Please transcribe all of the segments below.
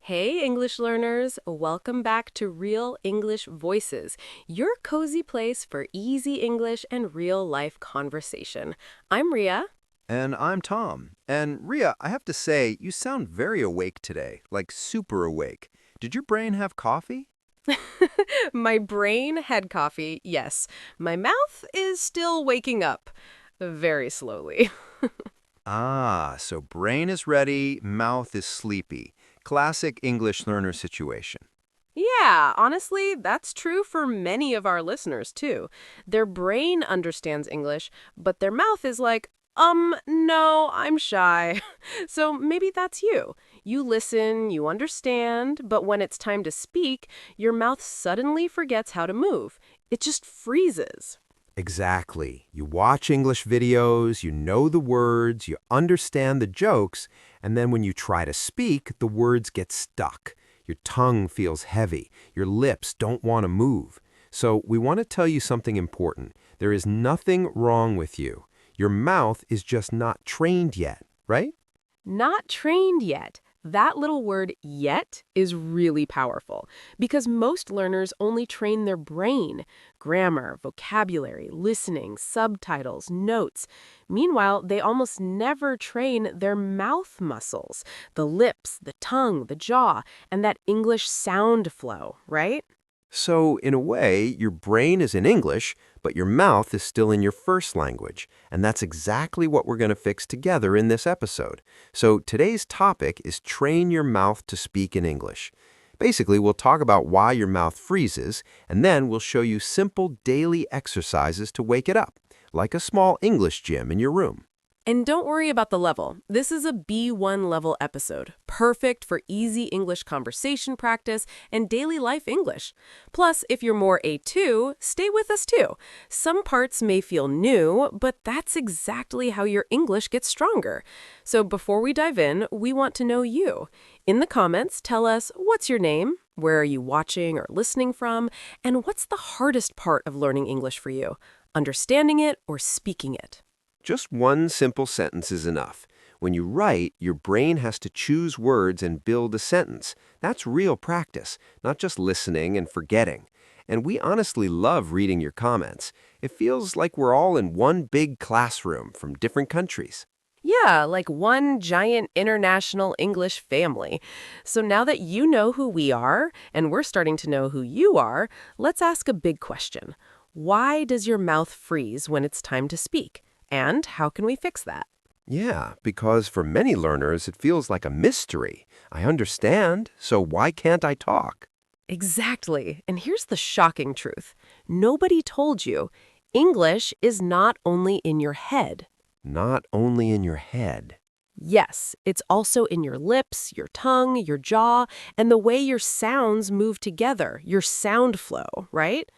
Hey, English learners! Welcome back to Real English Voices, your cozy place for easy English and real life conversation. I'm Ria. And I'm Tom. And Ria, I have to say, you sound very awake today, like super awake. Did your brain have coffee? My brain had coffee, yes. My mouth is still waking up, very slowly. Ah, so brain is ready, mouth is sleepy. Classic English learner situation. Yeah, honestly, that's true for many of our listeners, too. Their brain understands English, but their mouth is like, no, I'm shy. So maybe that's you. You listen, you understand, but when it's time to speak, your mouth suddenly forgets how to move. It just freezes. Exactly. You watch English videos, you know the words, you understand the jokes, and then when you try to speak, the words get stuck. Your tongue feels heavy. Your lips don't want to move. So we want to tell you something important. There is nothing wrong with you. Your mouth is just not trained yet, right? Not trained yet. That little word yet is really powerful because most learners only train their brain, grammar, vocabulary, listening, subtitles, notes. Meanwhile, they almost never train their mouth muscles, the lips, the tongue, the jaw, and that English sound flow, right? So, in a way, your brain is in English, but your mouth is still in your first language. And that's exactly what we're going to fix together in this episode. So, today's topic is train your mouth to speak in English. Basically, we'll talk about why your mouth freezes, and then we'll show you simple daily exercises to wake it up, like a small English gym in your room. And don't worry about the level. This is a B1 level episode, perfect for easy English conversation practice and daily life English. Plus, if you're more A2, stay with us too. Some parts may feel new, but that's exactly how your English gets stronger. So before we dive in, we want to know you. In the comments, tell us what's your name, where are you watching or listening from, and what's the hardest part of learning English for you, understanding it or speaking it. Just one simple sentence is enough. When you write, your brain has to choose words and build a sentence. That's real practice, not just listening and forgetting. And we honestly love reading your comments. It feels like we're all in one big classroom from different countries. Yeah, like one giant international English family. So now that you know who we are, and we're starting to know who you are, let's ask a big question. Why does your mouth freeze when it's time to speak? And how can we fix that? Yeah, because for many learners, it feels like a mystery. I understand, so why can't I talk? Exactly. And here's the shocking truth. Nobody told you. English is not only in your head. Not only in your head. Yes, it's also in your lips, your tongue, your jaw, and the way your sounds move together, your sound flow, right?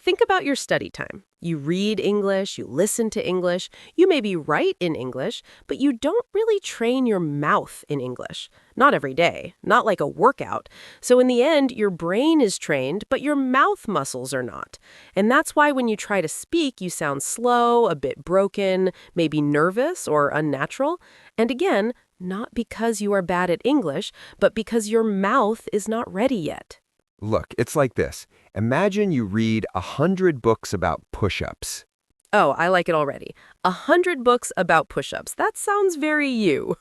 Think about your study time. You read English, you listen to English, you maybe write in English, but you don't really train your mouth in English. Not every day, not like a workout. So in the end, your brain is trained, but your mouth muscles are not. And that's why when you try to speak, you sound slow, a bit broken, maybe nervous or unnatural. And again, not because you are bad at English, but because your mouth is not ready yet. Look, it's like this. Imagine you read 100 books about push-ups. Oh, I like it already. 100 books about push-ups. That sounds very you.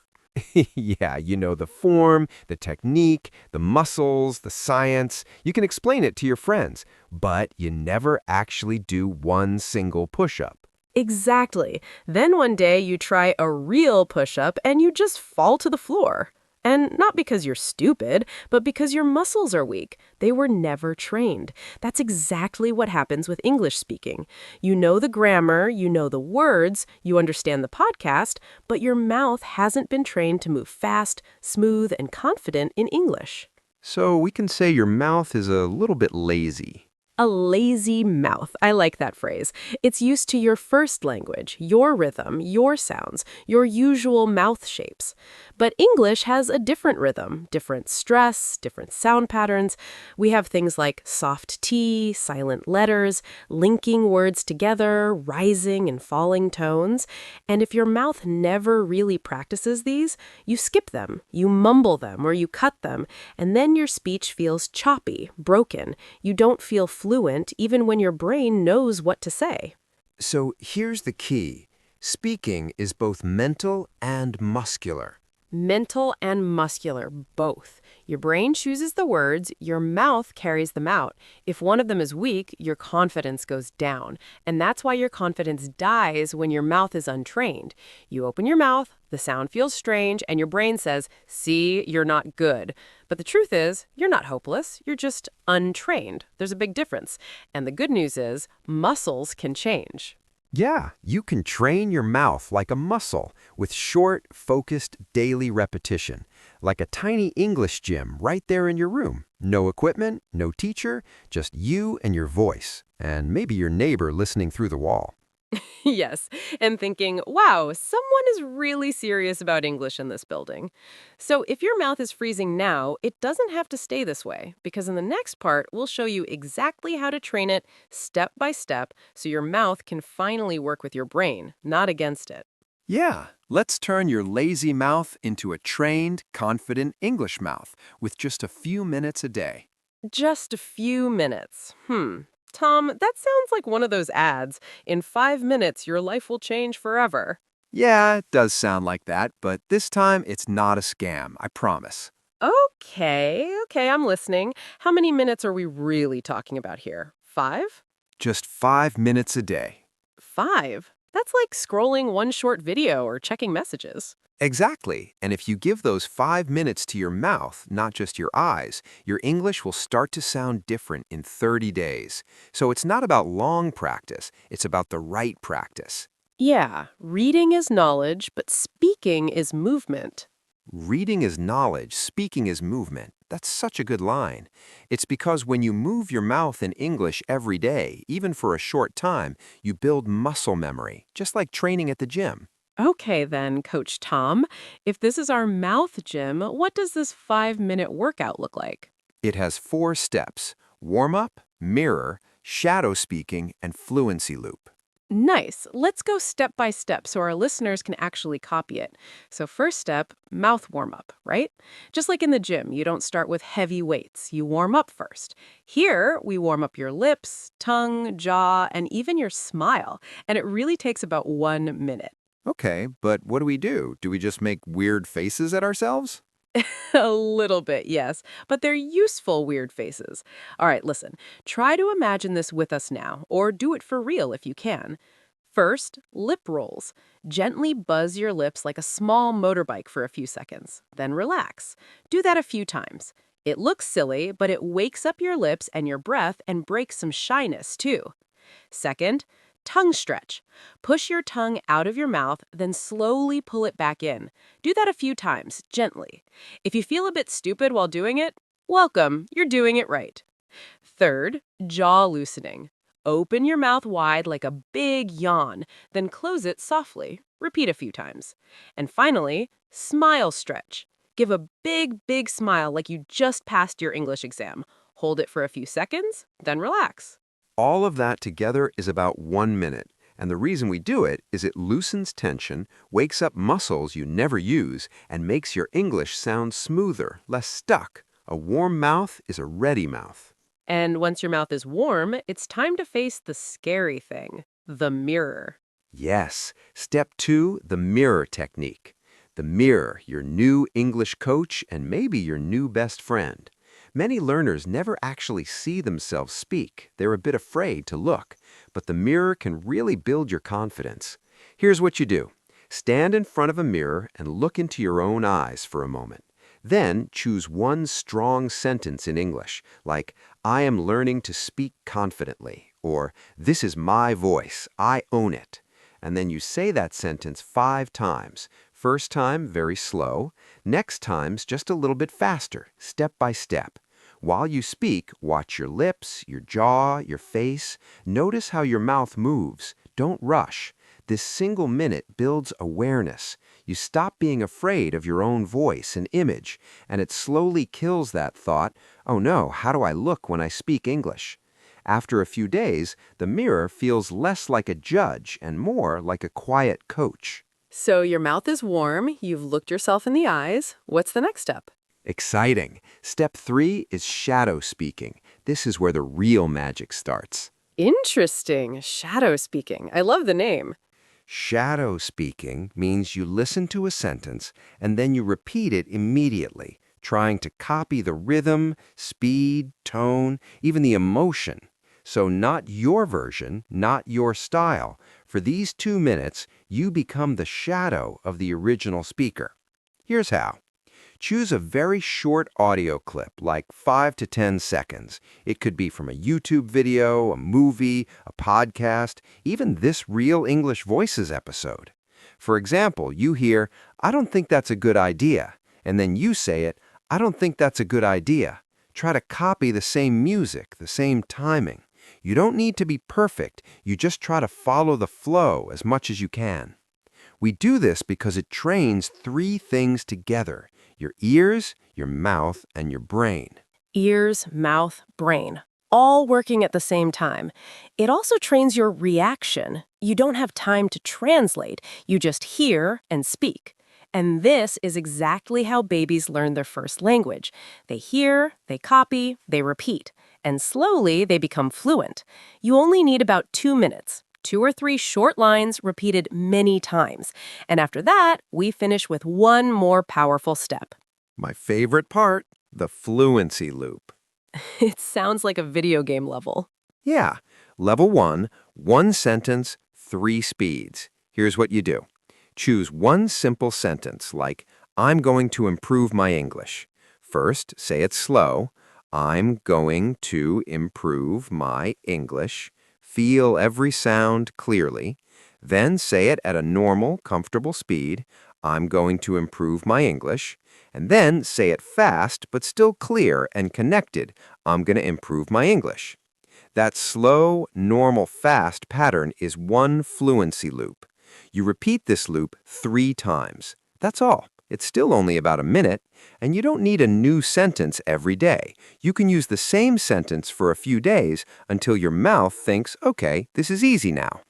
Yeah, you know the form, the technique, the muscles, the science. You can explain it to your friends, but you never actually do one single push-up. Exactly. Then one day you try a real push-up and you just fall to the floor. And not because you're stupid, but because your muscles are weak. They were never trained. That's exactly what happens with English speaking. You know the grammar, you know the words, you understand the podcast, but your mouth hasn't been trained to move fast, smooth, and confident in English. So we can say your mouth is a little bit lazy. A lazy mouth. I like that phrase. It's used to your first language, your rhythm, your sounds, your usual mouth shapes. But English has a different rhythm, different stress, different sound patterns. We have things like soft T, silent letters, linking words together, rising and falling tones. And if your mouth never really practices these, you skip them, you mumble them, or you cut them, and then your speech feels choppy, broken. You don't feel fluent even when your brain knows what to say. So here's the key. Speaking is both mental and muscular. Mental and muscular, both. Your brain chooses the words, your mouth carries them out. If one of them is weak, your confidence goes down. And that's why your confidence dies when your mouth is untrained. You open your mouth, the sound feels strange, and your brain says, see, you're not good. But the truth is, you're not hopeless, you're just untrained. There's a big difference. And the good news is, muscles can change. Yeah, you can train your mouth like a muscle with short, focused daily repetition, like a tiny English gym right there in your room. No equipment, no teacher, just you and your voice, and maybe your neighbor listening through the wall. Yes, and thinking, wow, someone is really serious about English in this building. So if your mouth is freezing now, it doesn't have to stay this way, because in the next part, we'll show you exactly how to train it step by step so your mouth can finally work with your brain, not against it. Yeah, let's turn your lazy mouth into a trained, confident English mouth with just a few minutes a day. Just a few minutes. Tom, that sounds like one of those ads. In 5 minutes, your life will change forever. Yeah, it does sound like that, but this time it's not a scam, I promise. Okay, I'm listening. How many minutes are we really talking about here? 5? Just 5 minutes a day. 5? That's like scrolling one short video or checking messages. Exactly. And if you give those 5 minutes to your mouth, not just your eyes, your English will start to sound different in 30 days. So it's not about long practice, it's about the right practice. Yeah, reading is knowledge, but speaking is movement. Reading is knowledge, speaking is movement. That's such a good line. It's because when you move your mouth in English every day, even for a short time, you build muscle memory, just like training at the gym. Okay, then, Coach Tom. If this is our mouth gym, what does this 5-minute workout look like? It has 4 steps: warm up, mirror, shadow speaking, and fluency loop. Nice. Let's go step by step so our listeners can actually copy it. So first step, mouth warm up, right? Just like in the gym, you don't start with heavy weights. You warm up first. Here, we warm up your lips, tongue, jaw, and even your smile. And it really takes about 1 minute. Okay, but what do? Do we just make weird faces at ourselves? A little bit, yes, but they're useful weird faces. All right, listen. Try to imagine this with us now, or do it for real if you can. First, lip rolls. Gently buzz your lips like a small motorbike for a few seconds. Then relax. Do that a few times. It looks silly, but it wakes up your lips and your breath and breaks some shyness, too. Second, tongue stretch. Push your tongue out of your mouth, then slowly pull it back in. Do that a few times, gently. If you feel a bit stupid while doing it, welcome, you're doing it right. Third, jaw loosening. Open your mouth wide like a big yawn, then close it softly. Repeat a few times. And finally, smile stretch. Give a big smile like you just passed your English exam. Hold it for a few seconds, then relax. All of that together is about 1 minute. And the reason we do it is it loosens tension, wakes up muscles you never use, and makes your English sound smoother, less stuck. A warm mouth is a ready mouth. And once your mouth is warm, it's time to face the scary thing, the mirror. Yes, step 2, the mirror technique. The mirror, your new English coach and maybe your new best friend. Many learners never actually see themselves speak. They're a bit afraid to look, but the mirror can really build your confidence. Here's what you do. Stand in front of a mirror and look into your own eyes for a moment. Then choose one strong sentence in English, like, I am learning to speak confidently, or this is my voice, I own it. And then you say that sentence 5 times. First time, very slow. Next times, just a little bit faster, step by step. While you speak, watch your lips, your jaw, your face. Notice how your mouth moves. Don't rush. This single minute builds awareness. You stop being afraid of your own voice and image, and it slowly kills that thought, oh no, how do I look when I speak English? After a few days, the mirror feels less like a judge and more like a quiet coach. So your mouth is warm, you've looked yourself in the eyes. What's the next step? Exciting. Step 3 is shadow speaking. This is where the real magic starts. Interesting. Shadow speaking. I love the name. Shadow speaking means you listen to a sentence and then you repeat it immediately, trying to copy the rhythm, speed, tone, even the emotion. So not your version, not your style. For these 2 minutes, you become the shadow of the original speaker. Here's how. Choose a very short audio clip, like 5 to 10 seconds. It could be from a YouTube video, a movie, a podcast, even this Real English Voices episode. For example, you hear, "I don't think that's a good idea," and then you say it, "I don't think that's a good idea." Try to copy the same music, the same timing. You don't need to be perfect. You just try to follow the flow as much as you can. We do this because it trains 3 things together: your ears, your mouth, and your brain. Ears, mouth, brain, all working at the same time. It also trains your reaction. You don't have time to translate. You just hear and speak. And this is exactly how babies learn their first language. They hear, they copy, they repeat, and slowly they become fluent. You only need about 2 minutes. 2 or 3 short lines repeated many times. And after that, we finish with one more powerful step. My favorite part, the fluency loop. It sounds like a video game level. Yeah, level 1, 1 sentence, 3 speeds. Here's what you do. Choose one simple sentence like, "I'm going to improve my English." First, say it slow. I'm going to improve my English. Feel every sound clearly. Then say it at a normal, comfortable speed. I'm going to improve my English. And then say it fast, but still clear and connected. I'm going to improve my English. That slow, normal, fast pattern is one fluency loop. You repeat this loop 3 times. That's all. It's still only about a minute, and you don't need a new sentence every day. You can use the same sentence for a few days until your mouth thinks, okay, this is easy now.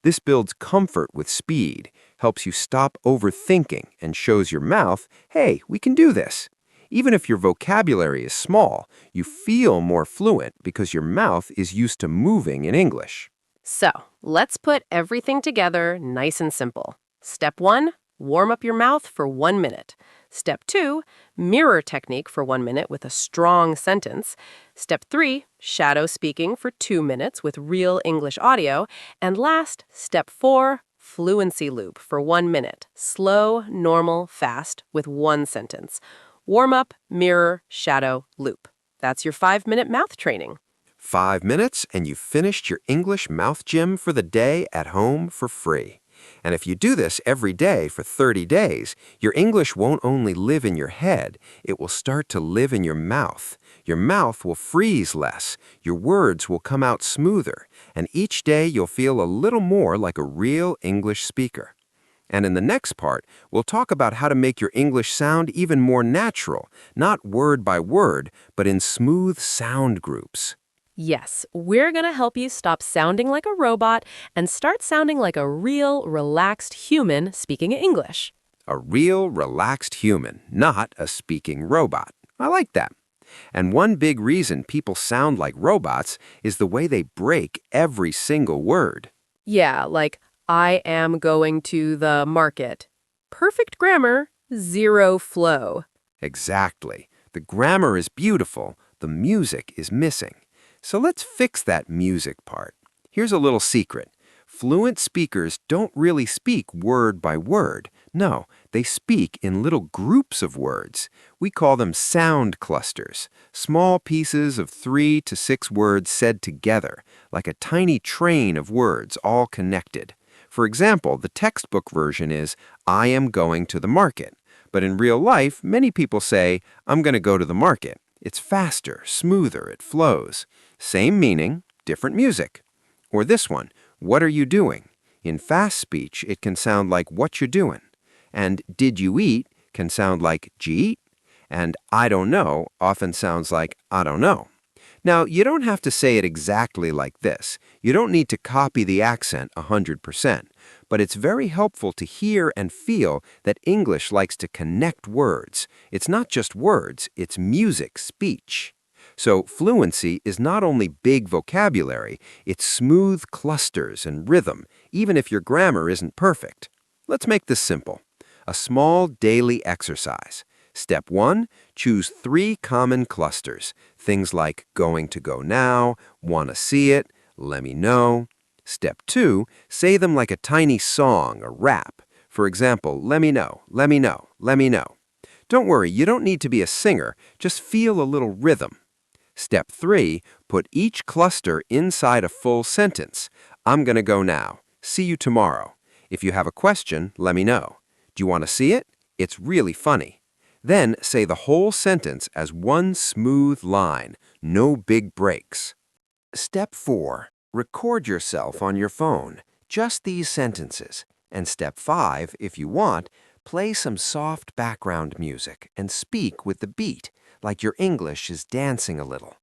This builds comfort with speed, helps you stop overthinking, and shows your mouth, hey, we can do this. Even if your vocabulary is small, you feel more fluent because your mouth is used to moving in English. So, let's put everything together nice and simple. Step 1, warm up your mouth for 1 minute. Step 2, mirror technique for 1 minute with a strong sentence. Step 3, shadow speaking for 2 minutes with real English audio. And last, step 4, fluency loop for 1 minute. Slow, normal, fast with 1 sentence. Warm up, mirror, shadow, loop. That's your 5-minute mouth training. 5 minutes and you've finished your English mouth gym for the day at home for free. And if you do this every day for 30 days, your English won't only live in your head, it will start to live in your mouth. Your mouth will freeze less, your words will come out smoother, and each day you'll feel a little more like a real English speaker. And in the next part, we'll talk about how to make your English sound even more natural, not word by word, but in smooth sound groups. Yes, we're going to help you stop sounding like a robot and start sounding like a real, relaxed human speaking English. A real, relaxed human, not a speaking robot. I like that. And one big reason people sound like robots is the way they break every single word. Yeah, like, I am going to the market. Perfect grammar, zero flow. Exactly. The grammar is beautiful, the music is missing. So let's fix that music part. Here's a little secret. Fluent speakers don't really speak word by word. No, they speak in little groups of words. We call them sound clusters, small pieces of 3 to 6 words said together, like a tiny train of words all connected. For example, the textbook version is, I am going to the market. But in real life, many people say, I'm going to go to the market. It's faster, smoother, it flows. Same meaning, different music. Or this one, what are you doing? In fast speech, it can sound like what you're doing. And did you eat can sound like "Did you eat?" And I don't know often sounds like I don't know. Now, you don't have to say it exactly like this. You don't need to copy the accent 100%, but it's very helpful to hear and feel that English likes to connect words. It's not just words, it's music, speech. So fluency is not only big vocabulary, it's smooth clusters and rhythm, even if your grammar isn't perfect. Let's make this simple. A small daily exercise. Step 1, choose 3 common clusters. Things like going to go now, wanna see it, let me know. Step 2, say them like a tiny song or rap. For example, let me know, let me know, let me know. Don't worry, you don't need to be a singer, just feel a little rhythm. Step 3, put each cluster inside a full sentence. I'm gonna go now. See you tomorrow. If you have a question, let me know. Do you want to see it? It's really funny. Then say the whole sentence as one smooth line, no big breaks. Step 4. Record yourself on your phone, just these sentences. And step 5, if you want, play some soft background music and speak with the beat, like your English is dancing a little.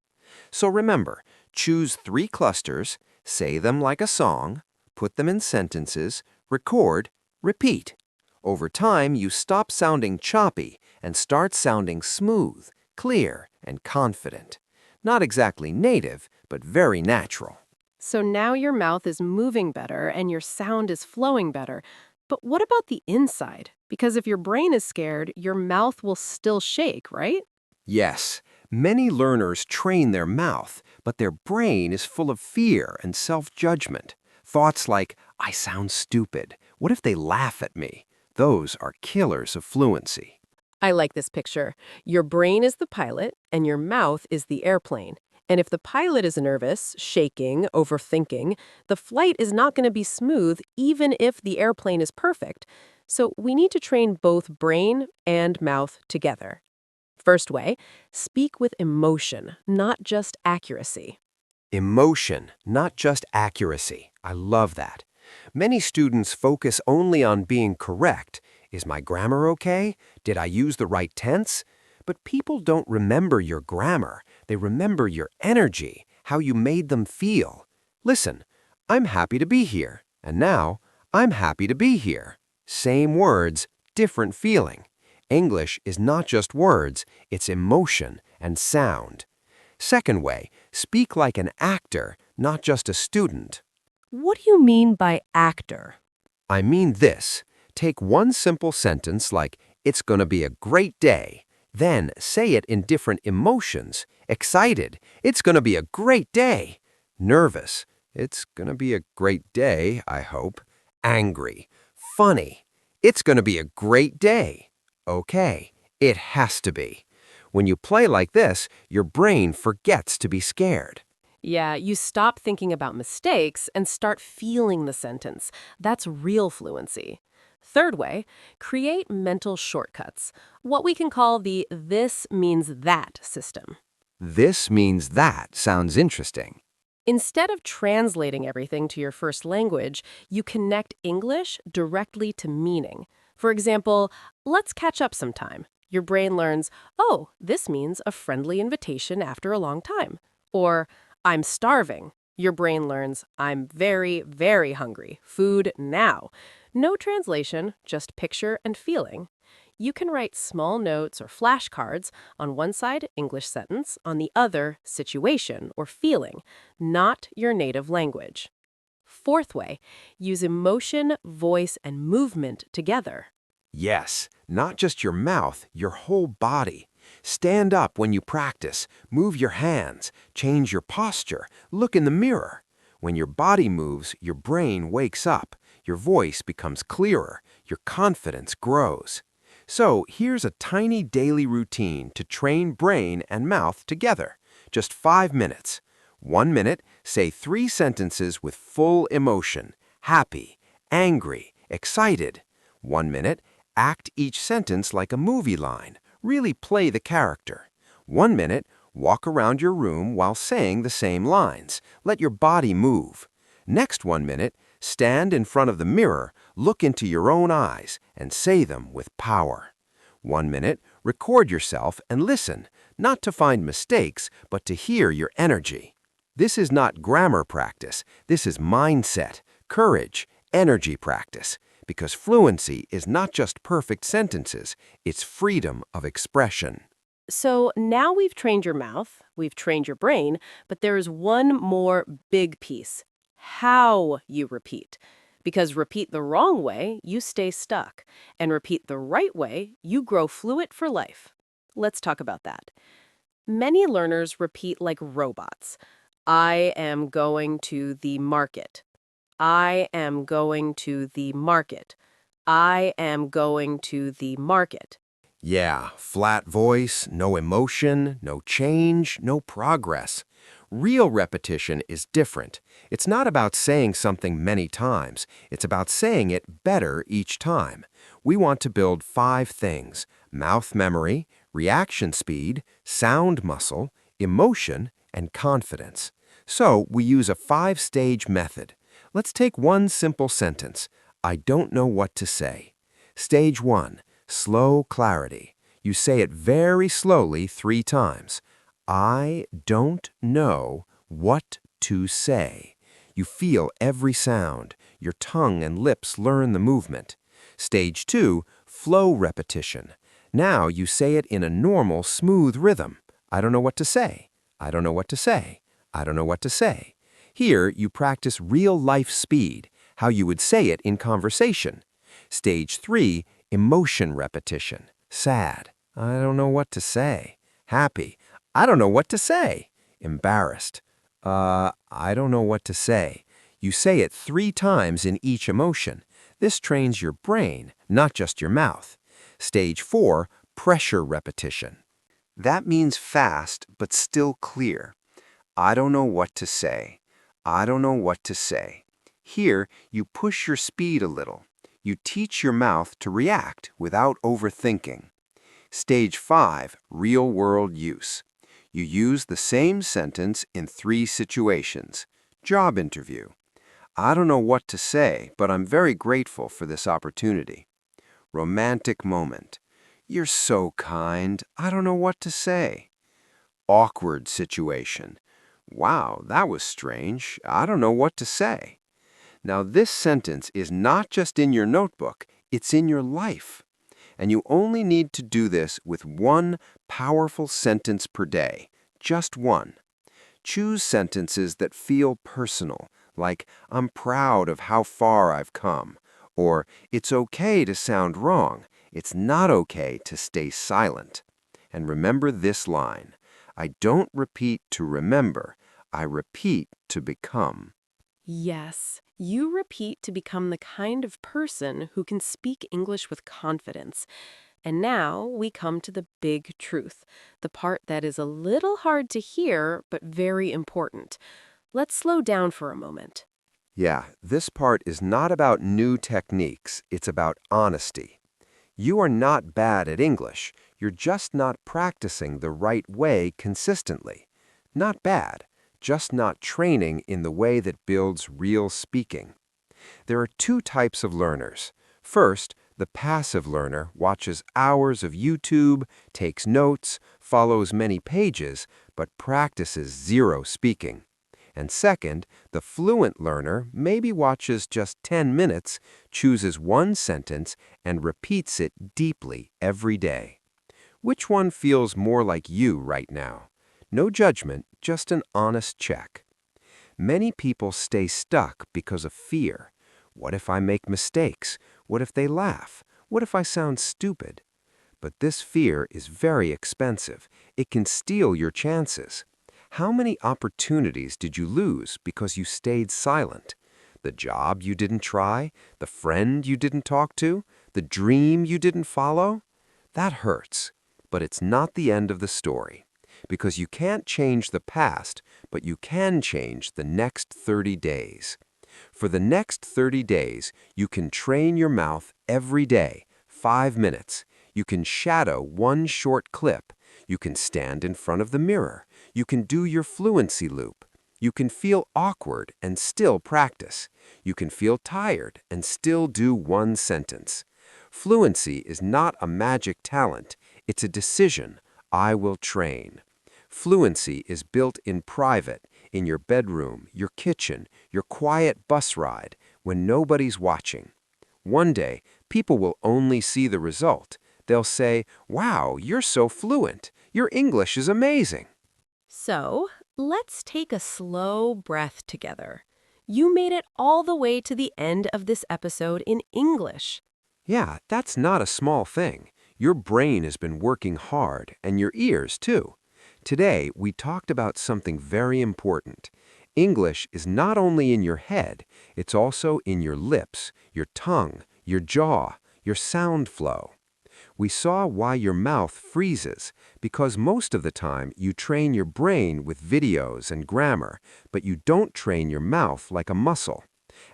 So remember, choose 3 clusters, say them like a song, put them in sentences, record, repeat. Over time, you stop sounding choppy and start sounding smooth, clear, and confident. Not exactly native, but very natural. So now your mouth is moving better and your sound is flowing better. But what about the inside? Because if your brain is scared, your mouth will still shake, right? Yes, many learners train their mouth, but their brain is full of fear and self-judgment. Thoughts like, I sound stupid. What if they laugh at me? Those are killers of fluency. I like this picture. Your brain is the pilot and your mouth is the airplane. And if the pilot is nervous, shaking, overthinking, the flight is not going to be smooth even if the airplane is perfect. So we need to train both brain and mouth together. First way, speak with emotion, not just accuracy. Emotion, not just accuracy. I love that. Many students focus only on being correct. Is my grammar okay? Did I use the right tense? But people don't remember your grammar. They remember your energy, how you made them feel. Listen, I'm happy to be here. And now, I'm happy to be here. Same words, different feeling. English is not just words, it's emotion and sound. Second way, speak like an actor, not just a student. What do you mean by actor? I mean this. Take one simple sentence like, it's gonna be a great day. Then say it in different emotions. Excited, it's gonna be a great day. Nervous, it's gonna be a great day, I hope. Angry, funny, it's gonna be a great day. Okay, it has to be. When you play like this, your brain forgets to be scared. Yeah, you stop thinking about mistakes and start feeling the sentence. That's real fluency. Third way, create mental shortcuts, what we can call the this means that system. This means that sounds interesting. Instead of translating everything to your first language, you connect English directly to meaning. For example, let's catch up sometime. Your brain learns, oh, this means a friendly invitation after a long time. Or, I'm starving. Your brain learns, I'm very, very hungry. Food now. No translation, just picture and feeling. You can write small notes or flashcards, on one side, English sentence, on the other, situation or feeling, not your native language. Fourth way, use emotion, voice, and movement together. Yes, not just your mouth, your whole body. Stand up when you practice, move your hands, change your posture, look in the mirror. When your body moves, your brain wakes up, your voice becomes clearer, your confidence grows. So here's a tiny daily routine to train brain and mouth together. Just 5 minutes. 1 minute, say 3 sentences with full emotion, happy, angry, excited. 1 minute, act each sentence like a movie line. Really play the character. 1 minute, walk around your room while saying the same lines. Let your body move. Next 1 minute, stand in front of the mirror, look into your own eyes, and say them with power. 1 minute, record yourself and listen, not to find mistakes, but to hear your energy. This is not grammar practice. This is mindset, courage, energy practice. Because fluency is not just perfect sentences, it's freedom of expression. So now we've trained your mouth, we've trained your brain, but there is one more big piece: how you repeat. Because repeat the wrong way, you stay stuck. And repeat the right way, you grow fluent for life. Let's talk about that. Many learners repeat like robots. I am going to the market. I am going to the market. I am going to the market. Yeah, flat voice, no emotion, no change, no progress. Real repetition is different. It's not about saying something many times. It's about saying it better each time. We want to build 5 things: mouth memory, reaction speed, sound muscle, emotion, and confidence. So we use a 5-stage method. Let's take one simple sentence. I don't know what to say. Stage 1. Slow clarity. You say it very slowly 3 times. I don't know what to say. You feel every sound. Your tongue and lips learn the movement. Stage 2, flow repetition. Now you say it in a normal, smooth rhythm. I don't know what to say. I don't know what to say. I don't know what to say. Here you practice real-life speed, how you would say it in conversation. Stage 3, emotion repetition. Sad. I don't know what to say. Happy. I don't know what to say. Embarrassed. I don't know what to say. You say it 3 times in each emotion. This trains your brain, not just your mouth. Stage 4, pressure repetition. That means fast, but still clear. I don't know what to say. I don't know what to say. Here, you push your speed a little. You teach your mouth to react without overthinking. Stage 5, real-world use. You use the same sentence in 3 situations. Job interview. I don't know what to say, but I'm very grateful for this opportunity. Romantic moment. You're so kind. I don't know what to say. Awkward situation. Wow, that was strange. I don't know what to say. Now, this sentence is not just in your notebook, it's in your life. And you only need to do this with 1 powerful sentence per day. Just 1. Choose sentences that feel personal, like I'm proud of how far I've come, or it's okay to sound wrong, it's not okay to stay silent. And remember this line: I don't repeat to remember, I repeat to become. Yes, you repeat to become the kind of person who can speak English with confidence. And now we come to the big truth, the part that is a little hard to hear, but very important. Let's slow down for a moment. Yeah, this part is not about new techniques, it's about honesty. You are not bad at English, you're just not practicing the right way consistently. Not bad, just not training in the way that builds real speaking. There are 2 types of learners. First, the passive learner watches hours of YouTube, takes notes, follows many pages, but practices 0 speaking. And second, the fluent learner maybe watches just 10 minutes, chooses 1 sentence, and repeats it deeply every day. Which one feels more like you right now? No judgment, just an honest check. Many people stay stuck because of fear. What if I make mistakes? What if they laugh? What if I sound stupid? But this fear is very expensive. It can steal your chances. How many opportunities did you lose because you stayed silent? The job you didn't try? The friend you didn't talk to? The dream you didn't follow? That hurts, but it's not the end of the story. Because you can't change the past, but you can change the next 30 days. For the next 30 days, you can train your mouth every day, 5 minutes. You can shadow 1 short clip. You can stand in front of the mirror. You can do your fluency loop. You can feel awkward and still practice. You can feel tired and still do one sentence. Fluency is not a magic talent. It's a decision. I will train. Fluency is built in private, in your bedroom, your kitchen, your quiet bus ride, when nobody's watching. One day, people will only see the result. They'll say, "Wow, you're so fluent. Your English is amazing." So, let's take a slow breath together. You made it all the way to the end of this episode in English. Yeah, that's not a small thing. Your brain has been working hard, and your ears, too. Today, we talked about something very important. English is not only in your head, it's also in your lips, your tongue, your jaw, your sound flow. We saw why your mouth freezes, because most of the time you train your brain with videos and grammar, but you don't train your mouth like a muscle.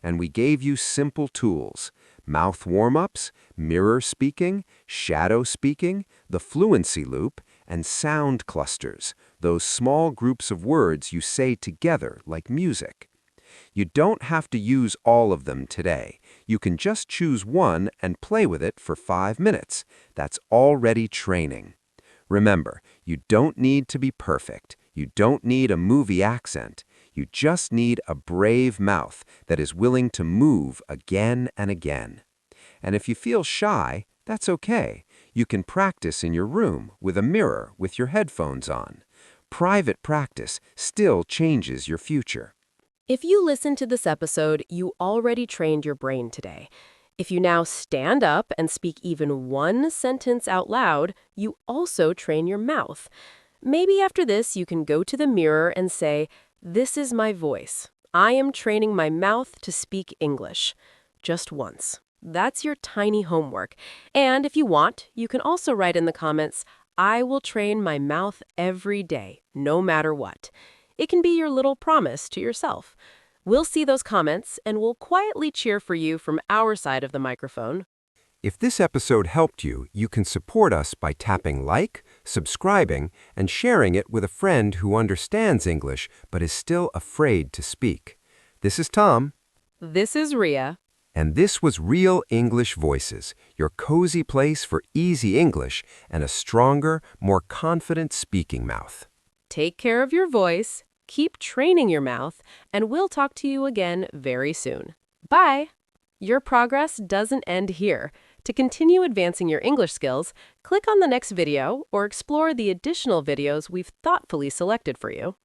And we gave you simple tools: mouth warm-ups, mirror speaking, shadow speaking, the fluency loop, and sound clusters, those small groups of words you say together like music. You don't have to use all of them today. You can just choose one and play with it for 5 minutes. That's already training. Remember, you don't need to be perfect. You don't need a movie accent. You just need a brave mouth that is willing to move again and again. And if you feel shy, that's okay. You can practice in your room with a mirror with your headphones on. Private practice still changes your future. If you listened to this episode, you already trained your brain today. If you now stand up and speak even one sentence out loud, you also train your mouth. Maybe after this, you can go to the mirror and say, "This is my voice. I am training my mouth to speak English." Just once. That's your tiny homework. And if you want, you can also write in the comments, "I will train my mouth every day, no matter what." It can be your little promise to yourself. We'll see those comments, and we'll quietly cheer for you from our side of the microphone. If this episode helped you, you can support us by tapping like, subscribing, and sharing it with a friend who understands English but is still afraid to speak. This is Tom. This is Ria. And this was Real English Voices, your cozy place for easy English and a stronger, more confident speaking mouth. Take care of your voice, keep training your mouth, and we'll talk to you again very soon. Bye! Your progress doesn't end here. To continue advancing your English skills, click on the next video or explore the additional videos we've thoughtfully selected for you.